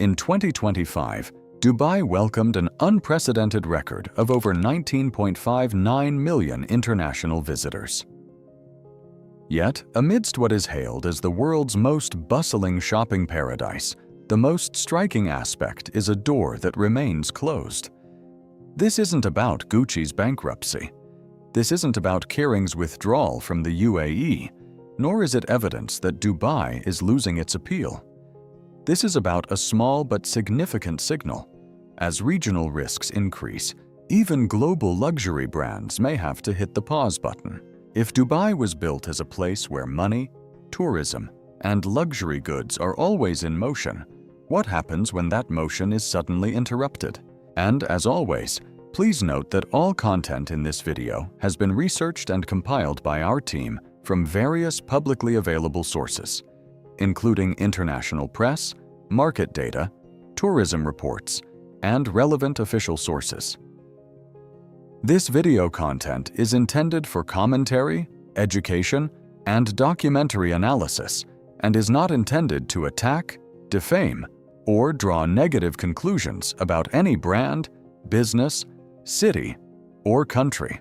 In 2025, Dubai welcomed an unprecedented record of over 19.59 million international visitors. Yet, amidst what is hailed as the world's most bustling shopping paradise, the most striking aspect is a door that remains closed. This isn't about Gucci's bankruptcy. This isn't about Kering's withdrawal from the UAE, nor is it evidence that Dubai is losing its appeal. This is about a small but significant signal. As regional risks increase, even global luxury brands may have to hit the pause button. If Dubai was built as a place where money, tourism, and luxury goods are always in motion, what happens when that motion is suddenly interrupted? And as always, please note that all content in this video has been researched and compiled by our team from various publicly available sources, including international press, market data, tourism reports, and relevant official sources. This video content is intended for commentary, education, and documentary analysis, and is not intended to attack, defame, or draw negative conclusions about any brand, business, city, or country.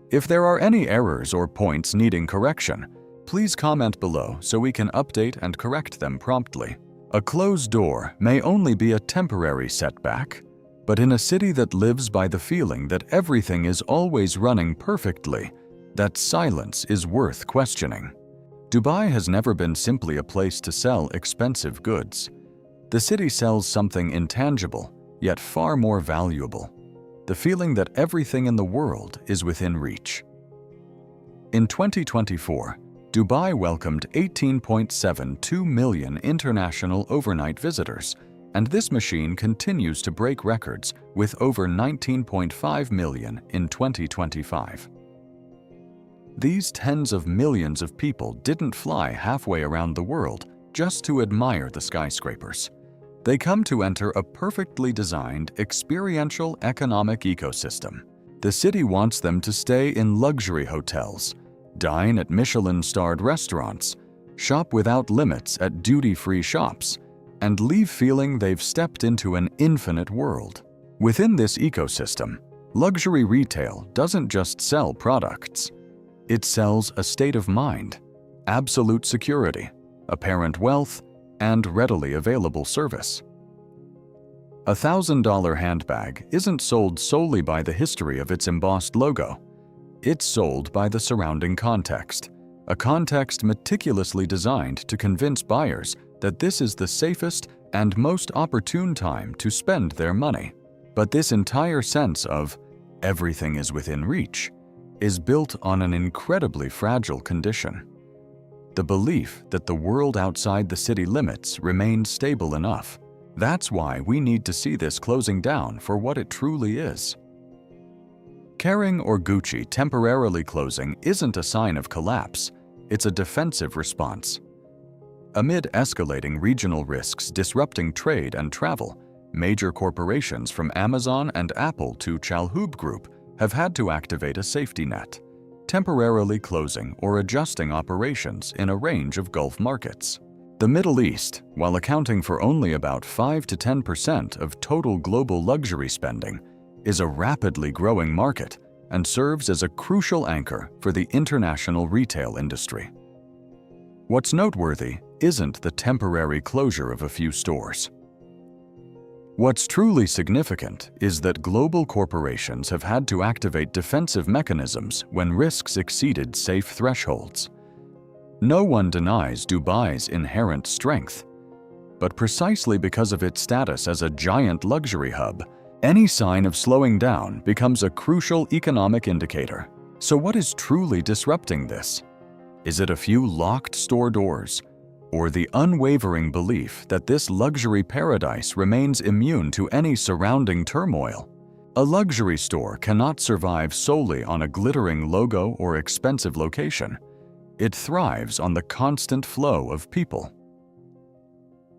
If there are any errors or points needing correction, please comment below so we can update and correct them promptly. A closed door may only be a temporary setback, but in a city that lives by the feeling that everything is always running perfectly, that silence is worth questioning. Dubai has never been simply a place to sell expensive goods. The city sells something intangible, yet far more valuable: the feeling that everything in the world is within reach. In 2024, Dubai welcomed 18.72 million international overnight visitors, and this machine continues to break records with over 19.5 million in 2025. These tens of millions of people didn't fly halfway around the world just to admire the skyscrapers. They come to enter a perfectly designed, experiential economic ecosystem. The city wants them to stay in luxury hotels, dine at Michelin-starred restaurants, shop without limits at duty-free shops, and leave feeling they've stepped into an infinite world. Within this ecosystem, luxury retail doesn't just sell products. It sells a state of mind, absolute security, apparent wealth, and readily available service. A $1,000 handbag isn't sold solely by the history of its embossed logo. It's sold by the surrounding context, a context meticulously designed to convince buyers that this is the safest and most opportune time to spend their money. But this entire sense of everything is within reach is built on an incredibly fragile condition: the belief that the world outside the city limits remains stable enough. That's why we need to see this closing down for what it truly is. Kering or Gucci temporarily closing isn't a sign of collapse, it's a defensive response. Amid escalating regional risks disrupting trade and travel, major corporations from Amazon and Apple to Chalhoub Group have had to activate a safety net, temporarily closing or adjusting operations in a range of Gulf markets. The Middle East, while accounting for only about 5 to 10% of total global luxury spending, is a rapidly growing market and serves as a crucial anchor for the international retail industry. What's noteworthy isn't the temporary closure of a few stores. What's truly significant is that global corporations have had to activate defensive mechanisms when risks exceeded safe thresholds. No one denies Dubai's inherent strength, but precisely because of its status as a giant luxury hub, any sign of slowing down becomes a crucial economic indicator. So what is truly disrupting this? Is it a few locked store doors, or the unwavering belief that this luxury paradise remains immune to any surrounding turmoil? A luxury store cannot survive solely on a glittering logo or expensive location. It thrives on the constant flow of people.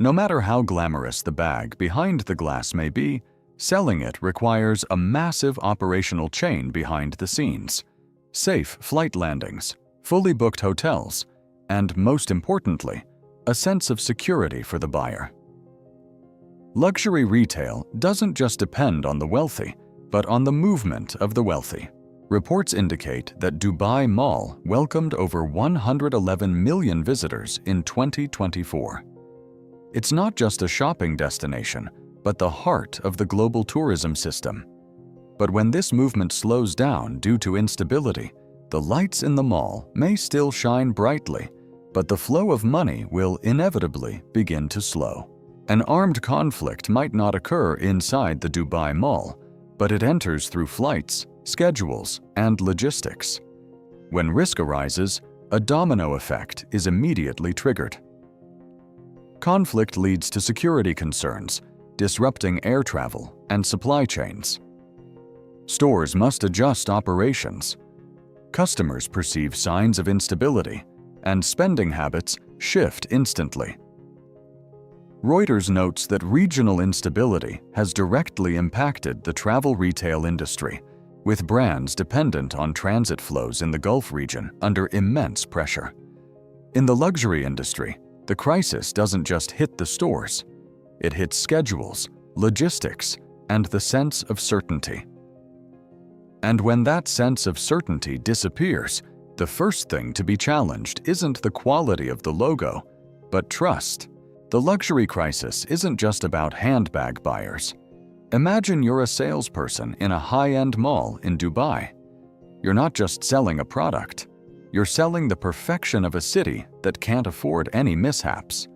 No matter how glamorous the bag behind the glass may be, selling it requires a massive operational chain behind the scenes: safe flight landings, fully booked hotels, and most importantly, a sense of security for the buyer. Luxury retail doesn't just depend on the wealthy, but on the movement of the wealthy. Reports indicate that Dubai Mall welcomed over 111 million visitors in 2024. It's not just a shopping destination, but the heart of the global tourism system. But when this movement slows down due to instability, the lights in the mall may still shine brightly, but the flow of money will inevitably begin to slow. An armed conflict might not occur inside the Dubai Mall, but it enters through flights, schedules, and logistics. When risk arises, a domino effect is immediately triggered. Conflict leads to security concerns, disrupting air travel and supply chains. Stores must adjust operations. Customers perceive signs of instability, and spending habits shift instantly. Reuters notes that regional instability has directly impacted the travel retail industry, with brands dependent on transit flows in the Gulf region under immense pressure. In the luxury industry, the crisis doesn't just hit the stores. It hits schedules, logistics, and the sense of certainty. And when that sense of certainty disappears, the first thing to be challenged isn't the quality of the logo, but trust. The luxury crisis isn't just about handbag buyers. Imagine you're a salesperson in a high-end mall in Dubai. You're not just selling a product. You're selling the perfection of a city that can't afford any mishaps.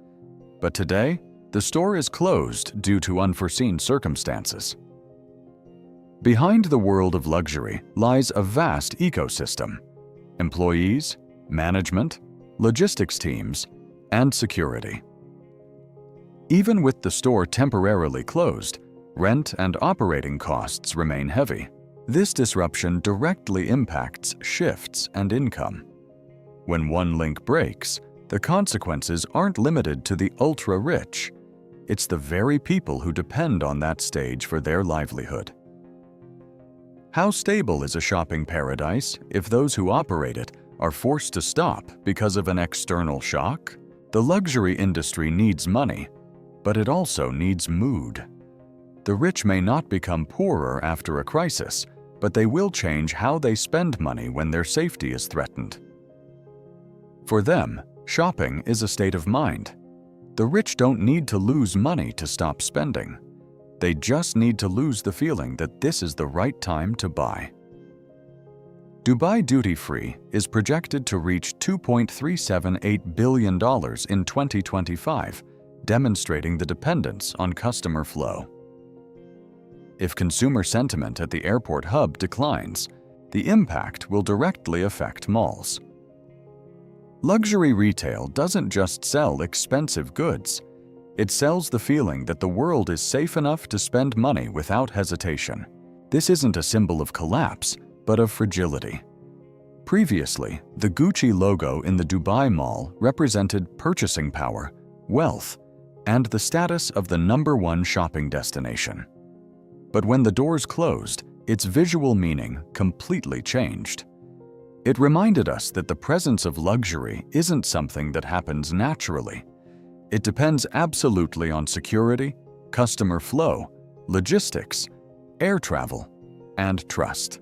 But today, the store is closed due to unforeseen circumstances. Behind the world of luxury lies a vast ecosystem: employees, management, logistics teams, and security. Even with the store temporarily closed, rent and operating costs remain heavy. This disruption directly impacts shifts and income. When one link breaks, the consequences aren't limited to the ultra-rich. It's the very people who depend on that stage for their livelihood. How stable is a shopping paradise if those who operate it are forced to stop because of an external shock? The luxury industry needs money, but it also needs mood. The rich may not become poorer after a crisis, but they will change how they spend money when their safety is threatened. For them, shopping is a state of mind. The rich don't need to lose money to stop spending. They just need to lose the feeling that this is the right time to buy. Dubai duty-free is projected to reach $2.378 billion in 2025, demonstrating the dependence on customer flow. If consumer sentiment at the airport hub declines, the impact will directly affect malls. Luxury retail doesn't just sell expensive goods. It sells the feeling that the world is safe enough to spend money without hesitation. This isn't a symbol of collapse, but of fragility. Previously, the Gucci logo in the Dubai Mall represented purchasing power, wealth, and the status of the #1 shopping destination. But when the doors closed, its visual meaning completely changed. It reminded us that the presence of luxury isn't something that happens naturally. It depends absolutely on security, customer flow, logistics, air travel, and trust.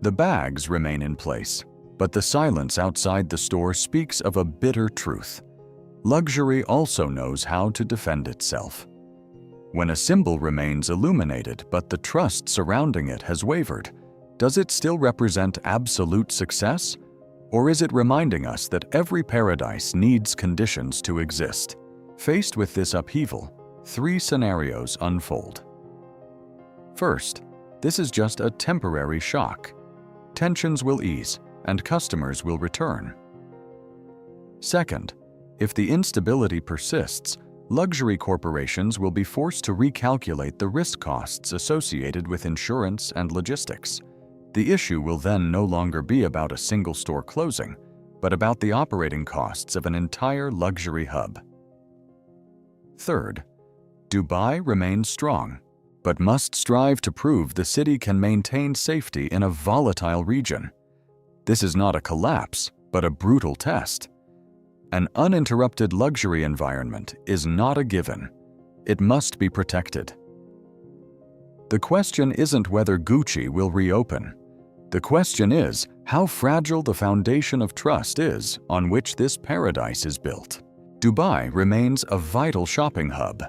The bags remain in place, but the silence outside the store speaks of a bitter truth. Luxury also knows how to defend itself. When a symbol remains illuminated but the trust surrounding it has wavered, does it still represent absolute success? Or is it reminding us that every paradise needs conditions to exist? Faced with this upheaval, 3 scenarios unfold. First, this is just a temporary shock. Tensions will ease and customers will return. Second, if the instability persists, luxury corporations will be forced to recalculate the risk costs associated with insurance and logistics. The issue will then no longer be about a single store closing, but about the operating costs of an entire luxury hub. Third, Dubai remains strong, but must strive to prove the city can maintain safety in a volatile region. This is not a collapse, but a brutal test. An uninterrupted luxury environment is not a given. it must be protected. The question isn't whether Gucci will reopen. The question is how fragile the foundation of trust is on which this paradise is built. Dubai remains a vital shopping hub.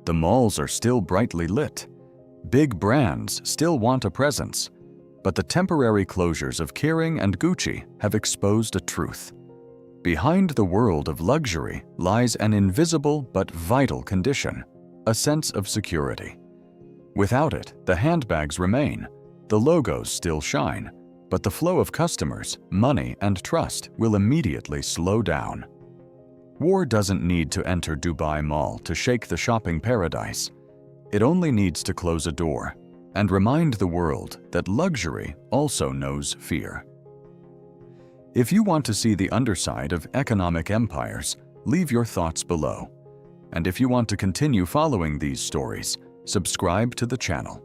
The malls are still brightly lit. Big brands still want a presence. But the temporary closures of Kering and Gucci have exposed a truth. Behind the world of luxury lies an invisible but vital condition, a sense of security. Without it, the handbags remain, the logos still shine, but the flow of customers, money, and trust will immediately slow down. War doesn't need to enter Dubai Mall to shake the shopping paradise. It only needs to close a door and remind the world that luxury also knows fear. If you want to see the underside of economic empires, leave your thoughts below. And if you want to continue following these stories, subscribe to the channel.